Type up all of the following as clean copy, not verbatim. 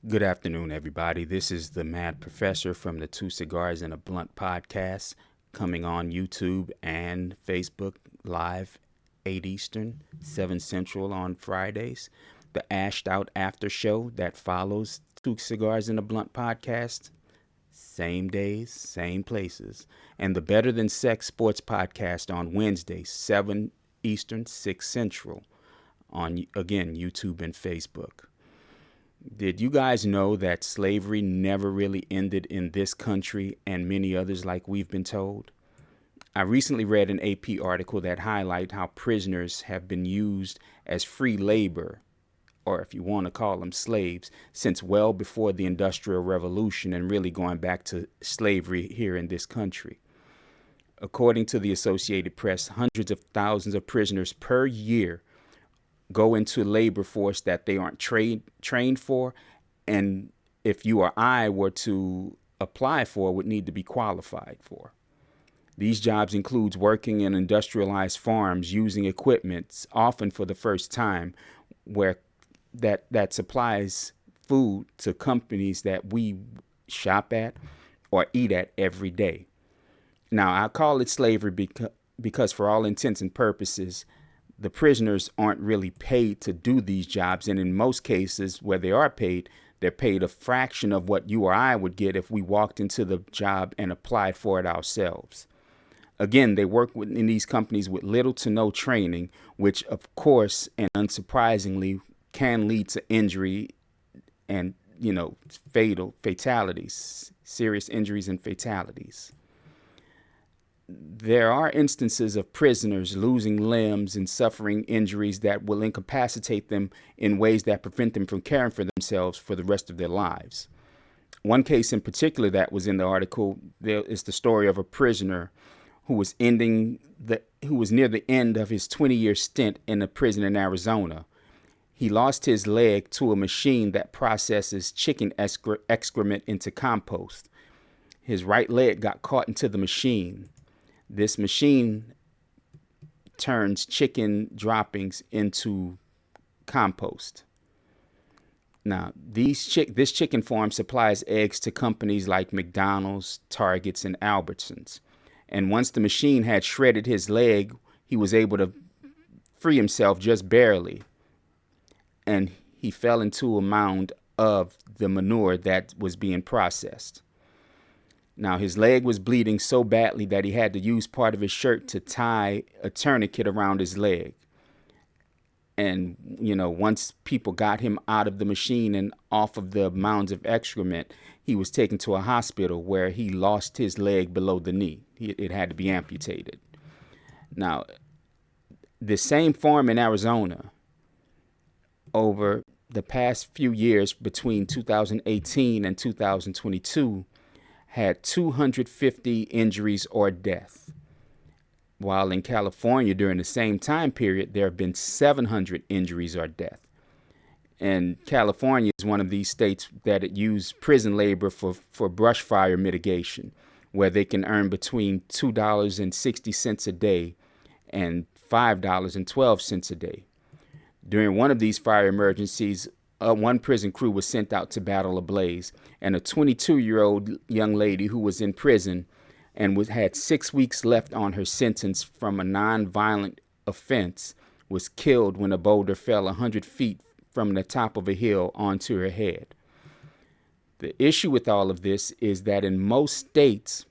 Good afternoon, everybody. This is the Mad Professor from the Two Cigars and a Blunt podcast, coming on YouTube and Facebook Live, 8 Eastern, 7 Central on Fridays. The Ashed Out After Show that follows Two Cigars and a Blunt podcast, same days, same places. And the Better Than Sex Sports podcast on Wednesdays, 7 Eastern, 6 Central, on, again, YouTube and Facebook. Did you guys know that slavery never really ended in this country and many others like we've been told? I recently read an AP article that highlighted how prisoners have been used as free labor, or if you want to call them slaves, since well before the Industrial Revolution and really going back to slavery here in this country. According to the Associated Press, hundreds of thousands of prisoners per year go into labor force that they aren't trained for, and if you or I were to apply for, would need to be qualified for. These jobs includes working in industrialized farms using equipment, often for the first time, where that supplies food to companies that we shop at or eat at every day. Now, I call it slavery because for all intents and purposes, the prisoners aren't really paid to do these jobs. And in most cases where they are paid, they're paid a fraction of what you or I would get if we walked into the job and applied for it ourselves. Again, they work in these companies with little to no training, which of course and unsurprisingly can lead to injury and, fatalities, serious injuries and fatalities. There are instances of prisoners losing limbs and suffering injuries that will incapacitate them in ways that prevent them from caring for themselves for the rest of their lives. One case in particular that was in the article, there is the story of a prisoner who was near the end of his 20-year stint in a prison in Arizona. He lost his leg to a machine that processes chicken excrement into compost. His right leg got caught into the machine. This machine turns chicken droppings into compost. Now, this chicken farm supplies eggs to companies like McDonald's, Targets, and Albertsons. And once the machine had shredded his leg, he was able to free himself just barely. And he fell into a mound of the manure that was being processed. Now, his leg was bleeding so badly that he had to use part of his shirt to tie a tourniquet around his leg. And, once people got him out of the machine and off of the mounds of excrement, he was taken to a hospital where he lost his leg below the knee. It had to be amputated. Now, the same farm in Arizona, over the past few years between 2018 and 2022, had 250 injuries or death, while in California during the same time period, there have been 700 injuries or death. And California is one of these states that use prison labor for brush fire mitigation, where they can earn between $2.60 a day and $5.12 a day. During one of these fire emergencies, one prison crew was sent out to battle a blaze, and a 22-year-old young lady who was in prison and had 6 weeks left on her sentence from a non-violent offense was killed when a boulder fell 100 feet from the top of a hill onto her head. The issue with all of this is that in most states,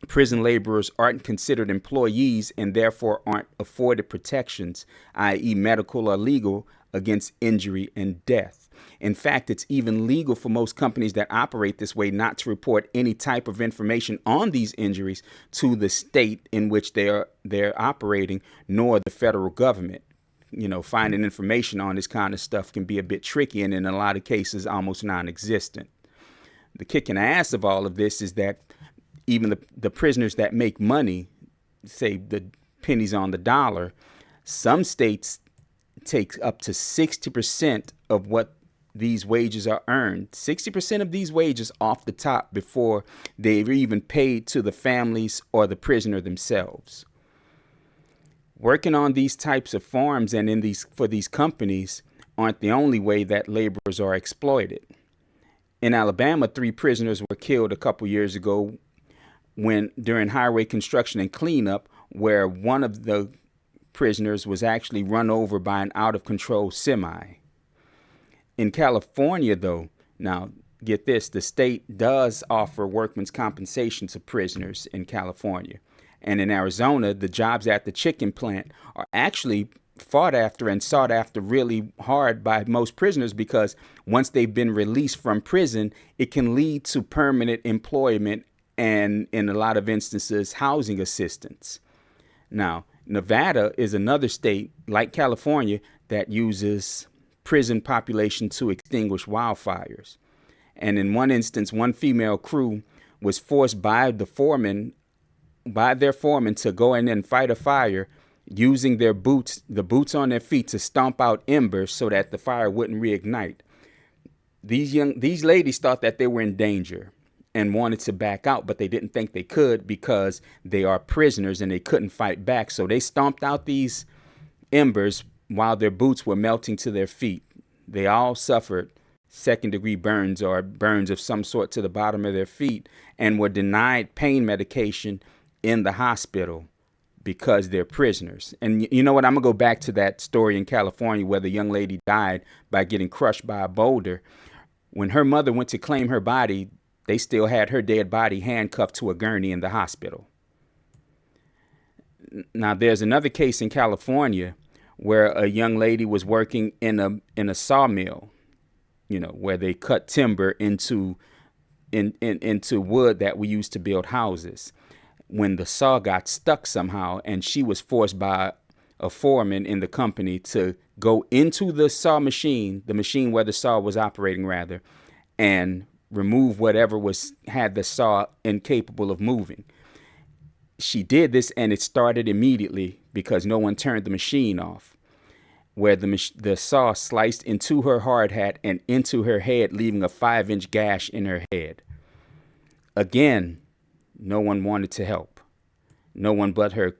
prison laborers aren't considered employees and therefore aren't afforded protections, i.e. medical or legal, against injury and death. In fact, it's even legal for most companies that operate this way not to report any type of information on these injuries to the state in which they're operating, nor the federal government. Finding information on this kind of stuff can be a bit tricky and in a lot of cases almost non-existent. The kick in the ass of all of this is that even the prisoners that make money, say the pennies on the dollar, some states take up to 60% of what these wages are earned, 60% of these wages off the top before they're even paid to the families or the prisoner themselves. Working on these types of farms and for these companies aren't the only way that laborers are exploited. In Alabama, 3 prisoners were killed a couple years ago when during highway construction and cleanup, where one of the prisoners was actually run over by an out of control semi. In California, though, now get this, the state does offer workman's compensation to prisoners in California. And in Arizona, the jobs at the chicken plant are actually fought after and sought after really hard by most prisoners, because once they've been released from prison, it can lead to permanent employment and, in a lot of instances, housing assistance. Now, Nevada is another state like California that uses prison population to extinguish wildfires. And in one instance, one female crew was forced by their foreman to go in and fight a fire using the boots on their feet to stomp out embers so that the fire wouldn't reignite. These ladies thought that they were in danger and wanted to back out, but they didn't think they could because they are prisoners and they couldn't fight back. So they stomped out these embers while their boots were melting to their feet. They all suffered second-degree burns or burns of some sort to the bottom of their feet and were denied pain medication in the hospital because they're prisoners. And you know what? I'm going to go back to that story in California where the young lady died by getting crushed by a boulder. When her mother went to claim her body, they still had her dead body handcuffed to a gurney in the hospital. Now, there's another case in California where a young lady was working in a sawmill, where they cut timber into wood that we used to build houses. When the saw got stuck somehow, and she was forced by a foreman in the company to go into the saw machine, the machine where the saw was operating rather, and remove whatever had the saw incapable of moving. She did this, and it started immediately because no one turned the machine off, where the saw sliced into her hard hat and into her head, leaving a 5-inch gash in her head. Again, no one wanted to help. No one but her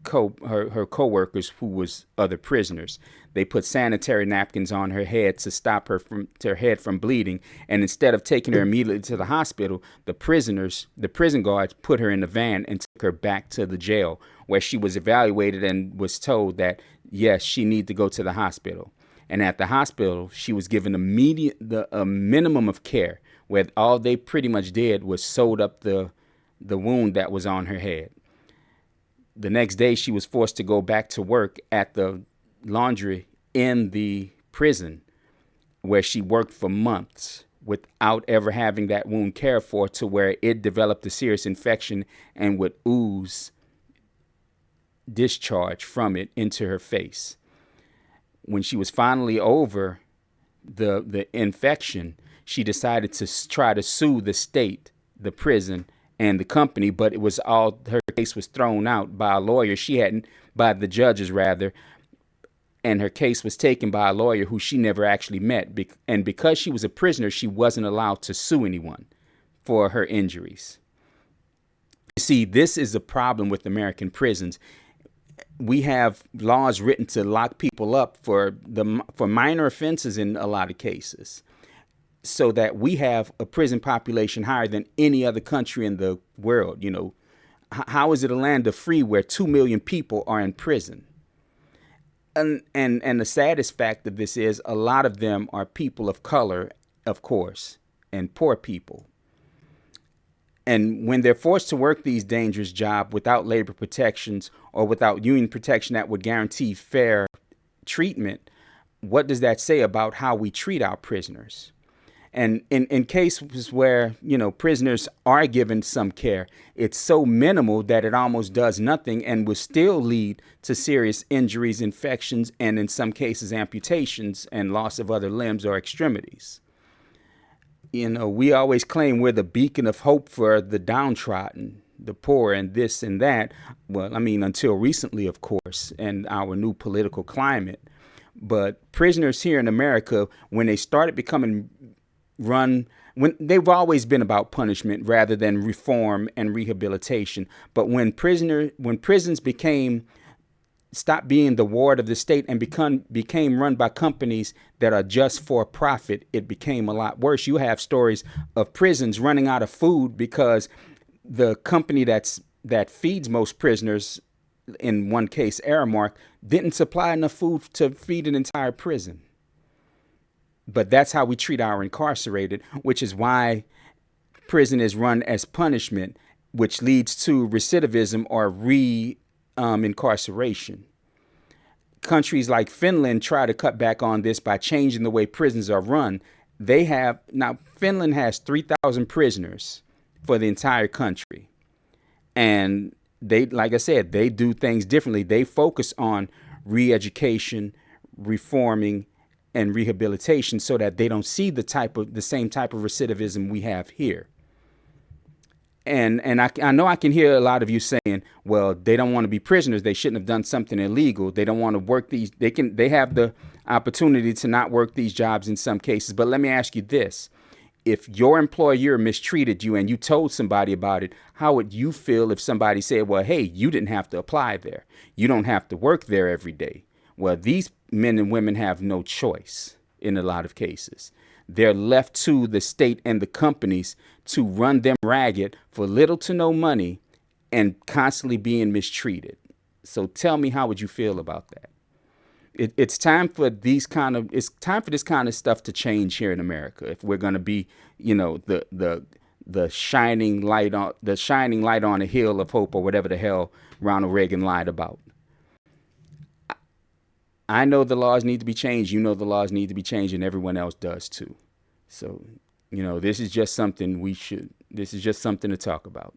co-workers, who was other prisoners. They put sanitary napkins on her head to stop her head from bleeding. And instead of taking her immediately to the hospital, the prison guards put her in the van and took her back to the jail, where she was evaluated and was told that, yes, she needed to go to the hospital. And at the hospital, she was given a minimum of care, where all they pretty much did was sewed up the wound that was on her head. The next day, she was forced to go back to work at the laundry in the prison, where she worked for months without ever having that wound cared for, to where it developed a serious infection and would ooze discharge from it into her face. When she was finally over the infection, she decided to try to sue the state, the prison, and the company, but her case was thrown out by a lawyer by the judges rather, and her case was taken by a lawyer who she never actually met. And because she was a prisoner, she wasn't allowed to sue anyone for her injuries. You see, this is a problem with American prisons. We have laws written to lock people up for minor offenses in a lot of cases, so that we have a prison population higher than any other country in the world. How is it a land of free where 2 million people are in prison? And the saddest fact of this is a lot of them are people of color, of course, and poor people. And when they're forced to work these dangerous jobs without labor protections or without union protection that would guarantee fair treatment, what does that say about how we treat our prisoners? And in cases where, prisoners are given some care, it's so minimal that it almost does nothing and will still lead to serious injuries, infections, and in some cases amputations and loss of other limbs or extremities. We always claim we're the beacon of hope for the downtrodden, the poor, and this and that. Well, until recently, of course, and our new political climate. But prisoners here in America, when they started becoming when they've always been about punishment rather than reform and rehabilitation. But when prisons became stopped being the ward of the state and became run by companies that are just for profit, it became a lot worse. You have stories of prisons running out of food because the company that feeds most prisoners, in one case Aramark, didn't supply enough food to feed an entire prison. But that's how we treat our incarcerated, which is why prison is run as punishment, which leads to recidivism or incarceration. Countries like Finland try to cut back on this by changing the way prisons are run. Finland has 3,000 prisoners for the entire country. And they, like I said, they do things differently. They focus on re-education, reforming, and rehabilitation so that they don't see the same type of recidivism we have here. And I know I can hear a lot of you saying, well, they don't want to be prisoners. They shouldn't have done something illegal. They don't want to work these. They have the opportunity to not work these jobs in some cases. But let me ask you this. If your employer mistreated you and you told somebody about it, how would you feel if somebody said, well, hey, you didn't have to apply there. You don't have to work there every day. Well, these men and women have no choice in a lot of cases. They're left to the state and the companies to run them ragged for little to no money and constantly being mistreated. So tell me, how would you feel about that? It's time for this kind of stuff to change here in America. If we're going to be, the shining light on a hill of hope, or whatever the hell Ronald Reagan lied about. I know the laws need to be changed. You know the laws need to be changed, and everyone else does too. So, this is just something to talk about.